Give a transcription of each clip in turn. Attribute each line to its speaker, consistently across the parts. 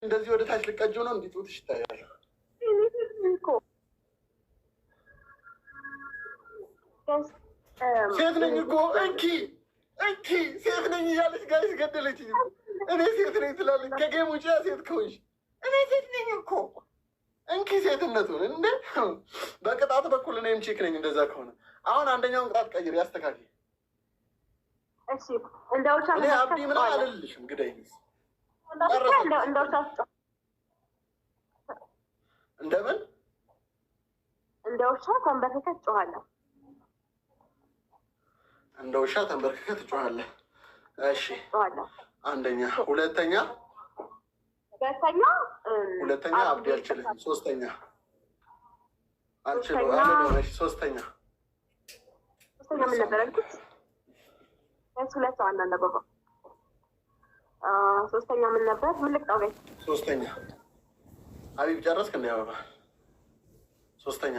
Speaker 1: እንደዚህ ወደ ታች ልቀጀው ነው እንዴት ወጥሽ ይታያል ሴት ነኝ እኮ እንኪ ሴት ነኝ እያለች ጋይስ ገደለችኝ። እኔ ሴት ነኝ ትላለች ከጌም ውጭ ሴት ከሆንሽ እኔ ሴት ነኝ እኮ እንኪ ሴትነቱን እንደ በቅጣት በኩል እኔም ቼክ ነኝ። እንደዛ ከሆነ አሁን አንደኛውን ቅጣት ቀይር ያስተካክል።
Speaker 2: እሺ እንደውቻ
Speaker 1: እኔ አብዲ ምን አልልሽም ግዳይ እንደምን
Speaker 2: እንደ ውሻ ተንበርክከህ ትጮኻለህ።
Speaker 1: እንደ ውሻ ተንበርክከህ ትጮኻለህ። እሺ አንደኛ ሁለተኛ አብዲ አልችልም። ሶስተኛ አልችልም። ሶስተኛ
Speaker 2: ምን ነበር ያልኩት? ሁለት ሰው አንዳንድ አበባ ሶስተኛ ምን ነበር? ምን ልቅጣው?
Speaker 1: ሶስተኛ ሀቢብ ጨረስክ? እንደ አበባ ሶስተኛ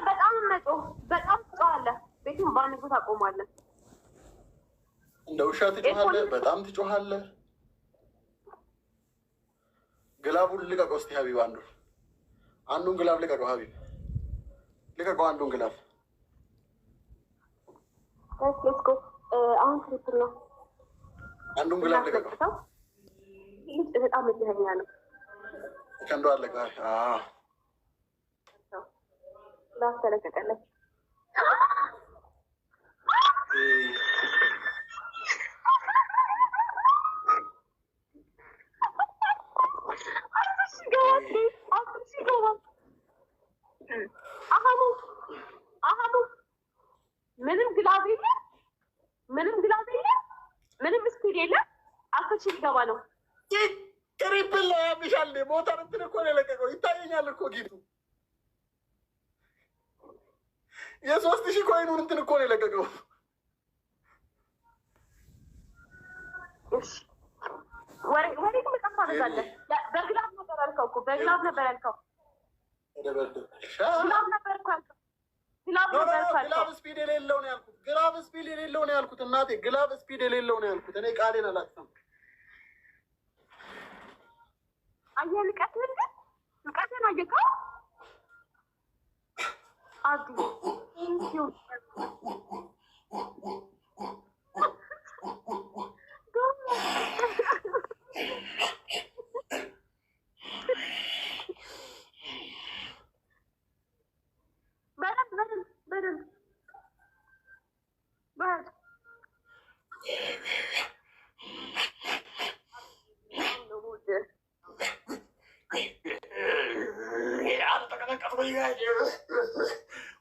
Speaker 2: በጣም መጮ በጣም ትጮኻለህ። ቤቱን በአንድ ቦታ አቆማለህ።
Speaker 1: እንደ ውሻ ትጮኻለህ። በጣም ትጮኻለህ። ግላቡን ልቀቀው እስኪ ሀቢብ። አንዱን ግላብ ልቀቀው ሀቢብ፣ ልቀቀው አንዱን ግላብ።
Speaker 2: አሁን ትክክል ነው።
Speaker 1: አንዱን ግላብ ልቀቀው።
Speaker 2: በጣም እድለኛ ነው።
Speaker 1: ከንዶ አለቀ።
Speaker 2: ላስተለቀቀለች ምንም ግላብ የለ፣ ምንም ስፒድ የለ። አስር ሺህ ገባ ነው።
Speaker 1: ትሪፕል ላይ ያምሻል። ሞተር እንትን እኮ ነው የለቀቀው። ይታየኛል እኮ ጊቱ የ3,000 ኮይኑን እንትን እኮ ነው የለቀቀው።
Speaker 2: ወሬ መጣፋ አደርጋለህ። በግላብ ነበር ያልከው እኮ በግላብ ነበር ያልከው።
Speaker 1: ግላብ ስፒድ የሌለው ነው ያልኩት። ግላብ ስፒድ የሌለው ነው ያልኩት። እናቴ ግላብ ስፒድ የሌለው ነው ያልኩት። እኔ ቃሌን አላጥፍም።
Speaker 2: አየህ ንቀትን አየከው አዲ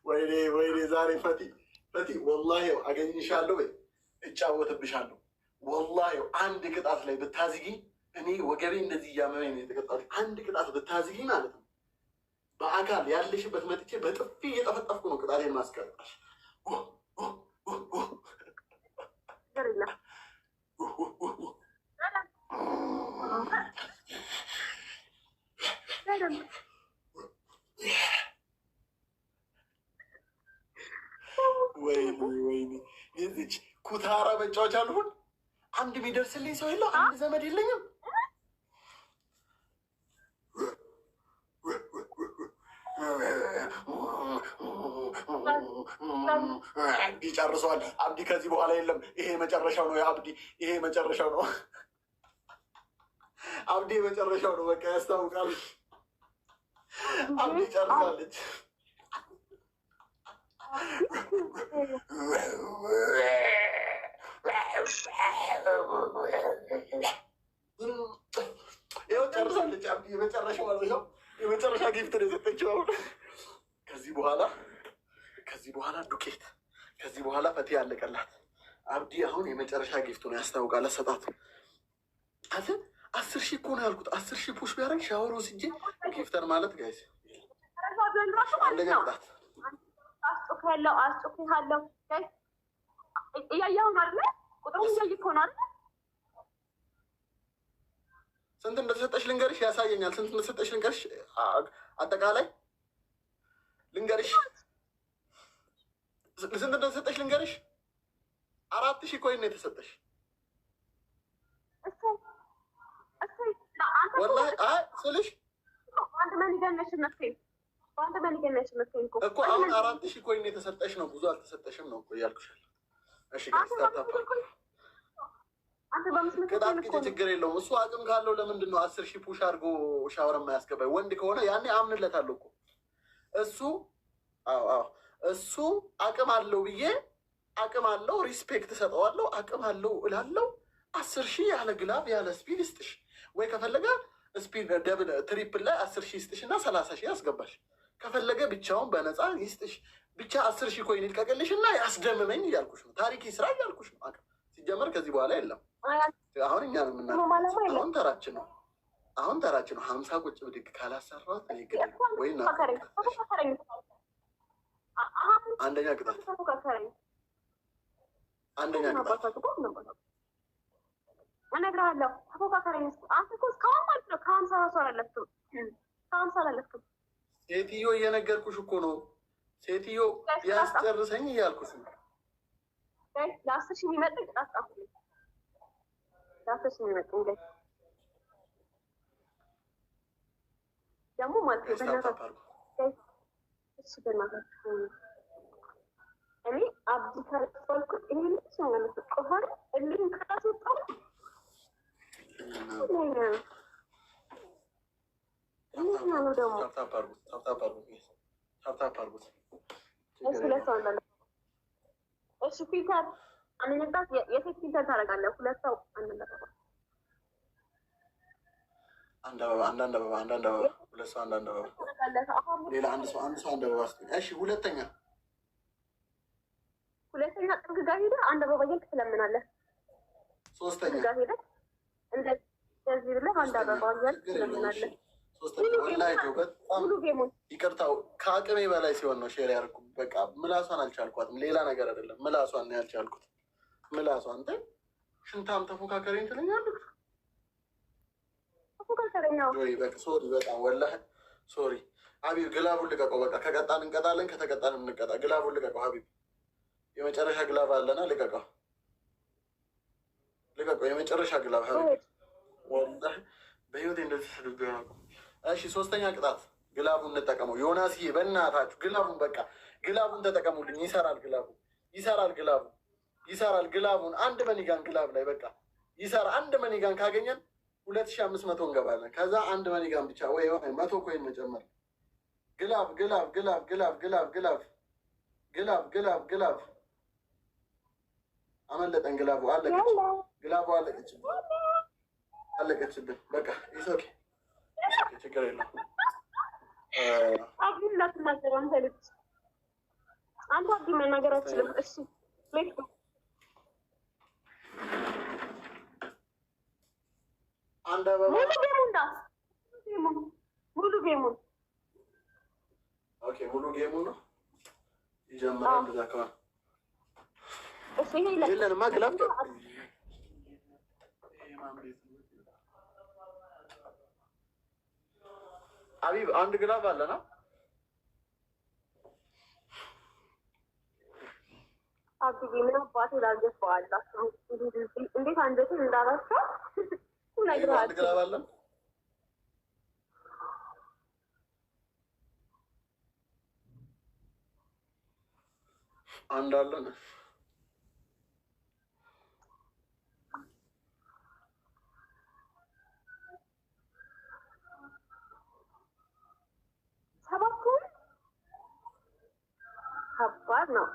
Speaker 1: ወይኔ ዛሬ ፈቲ ወላሂ አገኝሻለሁ ወይ እጫወትብሻለሁ። ወላሂ አንድ ቅጣት ላይ ብታዝጊ እኔ ወገቤ እንደዚህ እያመመኝ ነው የተቀጣሁት። አንድ ቅጣት ብታዝጊ ማለት ነው በአካል ያለሽበት መጥቼ በጥፊ እየጠፈጠፍኩ ነው ቅጣቴን ማስቀጣሽ። ወይኔ የዚች ኩታራ መጫወቻ አልሆን። አንድ የሚደርስልኝ ሰው የለው። አንድ ዘመድ የለኝም። አብዲ ጨርሰዋል። አብዲ ከዚህ በኋላ የለም። ይሄ መጨረሻው ነው። የአብዲ ይሄ መጨረሻው ነው። አብዲ መጨረሻው ነው። በቃ ያስታውቃል። አብዲ ጨርሳለች። ይኸው ጨርሳለች። አብዲ የመጨረሻው ነው። ይኸው የመጨረሻ ጊፍት ነው የሰጠችው። አሁን ከዚህ በኋላ ዱቄት፣ ከዚህ በኋላ ፈቲ ያለቀላት። አብዲ አሁን የመጨረሻ ጊፍቱ ነው ያስታውቃል። ሰጣት 10,000 እኮ ነው ያልኩት። 10,000 ፑሽ ቢያደርግ ሻወር ወስጄ ጊፍተር ማለት ጋይስ አንደኛ ቅጣት
Speaker 2: አስጮክያለሁ እያየሁ ነው አይደለ? ቁጥሩ እያየሁ እኮ ነው አይደለ?
Speaker 1: ስንት እንደተሰጠሽ ልንገርሽ፣ ያሳየኛል። ስንት እንደተሰጠሽ ልንገርሽ፣ አጠቃላይ ልንገርሽ፣ ስንት እንደተሰጠሽ ልንገርሽ። 4000 ኮይን ነው የተሰጠሽ። ወላሂ ስልሽ እኮ አሁን 4000 ኮይን የተሰጠሽ ነው፣ ብዙ አልተሰጠሽም ነው እኮ እያልኩሻል። እሺ ቅጣት ጊዜ ችግር የለውም። እሱ አቅም ካለው ለምንድን ነው 10,000 ፑሽ አድርጎ ሻወር የማያስገባኝ? ወንድ ከሆነ ያኔ አምንለታለሁ እኮ እሱ። እሱ አቅም አለው ብዬ አቅም አለው ሪስፔክት ሰጠዋለሁ። አቅም አለው እላለሁ። 10,000 ያለ ግላብ ያለ ስፒድ ይስጥሽ፣ ወይ ከፈለገ ስፒድ ደብል ትሪፕል ላይ 10,000 ይስጥሽ እና 30,000 ያስገባሽ። ከፈለገ ብቻውን በነፃ ይስጥሽ። ብቻ 10,000 ኮይን ይልቀቅልሽ እና ያስደምመኝ እያልኩሽ ነው። ታሪክ ስራ እያልኩሽ ነው። አቅም ሲጀመር ከዚህ በኋላ የለም። አሁን እኛ ነው አሁን ተራችን ነው። አሁን ተራችን ነው። 50 ቁጭ ብድግ ካላሰራት ወይ አንደኛ ቅጣት
Speaker 2: እነግርሃለሁ። ተፎካካሪኝ አንተ እኮ እስካሁን ማለት ነው ከ50 ራሱ አላለፍክም። ከ50 አላለፍክም።
Speaker 1: ሴትዮ እየነገርኩሽ እኮ ነው። ሴትዮ ያስጨርሰኝ እያልኩሽ ነው።
Speaker 2: ለ10,000 የሚመጥ ቅጣት ጻፉልኝ። ለ10,000 የሚመጥ እንግዲህ ደግሞ ማለት ነው በእናታችሁ እኔ አብዲ ካልፈልኩት ይሄ ልጅ ነው ማለት ነው ቆሆነ እልም ካላስወጣው እሺ ፊልተር አንነጣት የሴት ፊልተር ታደርጋለህ። ሁለት ሰው አንነጣት
Speaker 1: አንድ አበባ ሁለት ሰው አንድ አበባ ሌላ አንድ ሰው አንድ አበባ። እሺ ሁለተኛ ጥግ ጋር ሄደህ አንድ አበባ እያልክ ትለምናለህ። ሶስተኛ ጋር ሄደህ እንደዚህ ብለህ አንድ አበባ እያልክ ትለምናለህ። ይቅርታው ከአቅሜ በላይ ሲሆን ነው ሼር ያደረኩት። በቃ ምላሷን አልቻልኳትም። ሌላ ነገር አይደለም። ምላሷን ነው ያልቻልኩት። ምላሷን አንተ ሽንታም ተፎካከረኝ ትለኛለህ። ተፎካከረኛው ወይ በቃ ሶሪ፣ በጣም ወላሂ ሶሪ። ሀቢብ ግላቡን ልቀቀው። በቃ ከቀጣን እንቀጣለን፣ ከተቀጣን እንቀጣ። ግላቡን ልቀቀው ሀቢብ። የመጨረሻ ግላብ አለና ልቀቀው። የመጨረሻ ግላብ ሀቢብ። ወላሂ በህይወቴ እንደዚህ ስድብ ነው። እሺ ሶስተኛ ቅጣት ግላቡን እንጠቀመው። ዮናስዬ በእናታችሁ ግላቡን በቃ ግላቡን ተጠቀሙልኝ። ይሰራል ግላቡን አንድ መኒጋን ግላብ ላይ በቃ ይሰራ። አንድ መኒጋን ካገኘን 2,500 እንገባለን። ከዛ አንድ መኒጋን ብቻ ወይ የሆነ 100 ኮይን መጨመር። ግላብ አመለጠን። ግላቡ አለቀችብን። በቃ ይሶኬ ችግር የለም።
Speaker 2: አብዱላ ትናገር አንተ ልጅ አንተ አብዲ መናገር አትችልም። እሺ
Speaker 1: አንድ አበባ
Speaker 2: ሙሉ ጌሙን
Speaker 1: ኦኬ፣ ሙሉ ጌሙን ነው ይጀምራል። እንደዛ ከሆነ
Speaker 2: እሺ ይሄ
Speaker 1: የለንማ ግላብ ሀቢብ አንድ ግላብ አለና
Speaker 2: አብዲ ምን አባቴ ላልገባዋላችሁ እንዴት አንጀቴን እንዳራቸው ነግራችሁ።
Speaker 1: አንድ ግላብ አለን። አንድ አለን።
Speaker 2: ሰባቱን ከባድ ነው።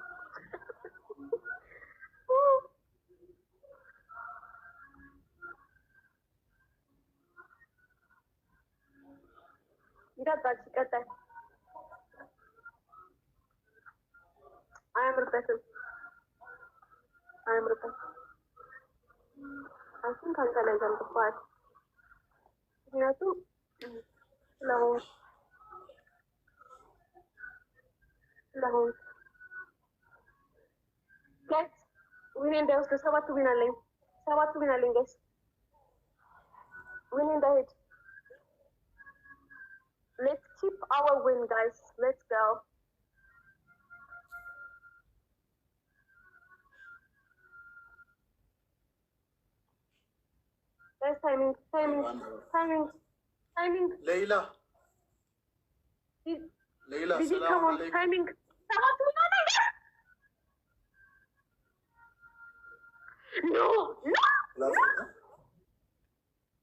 Speaker 2: ይቀጣል አያምርበትም። አንቺን ከአንተ ላይ ዘንብባል። ምክንያቱም ስለሆን ጋይስ ዊኔ እንዳይወስድ 7 ዊን አለኝ ጋይስ ዊኔ እንዳይሄድ let's keep our win guys, let's go.
Speaker 1: ليلى السلام عليكم.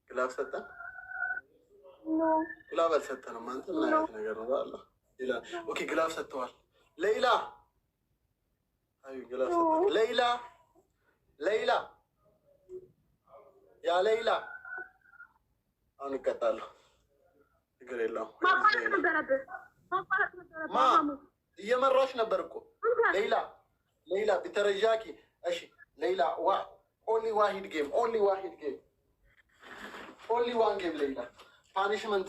Speaker 1: ግላብ ሰጠን ግላብ አልሰጠንም። አንተ ምን አይነት ነገር ነው? አለ ይላል። ኦኬ ግላብ ሰጥተዋል። ሌይላ አይ ግላብ ሰጠን። ሌይላ ያ ሌይላ አሁን እቀጣለሁ። ነገር የለውም። ማ እየመራሽ ነበር እኮ ሌይላ ቢተረጃኪ። እሺ ሌይላ ኦንሊ ዋሂድ ጌም ኦንሊ ዋን ጌም ሌይላ ፓኒሽመንት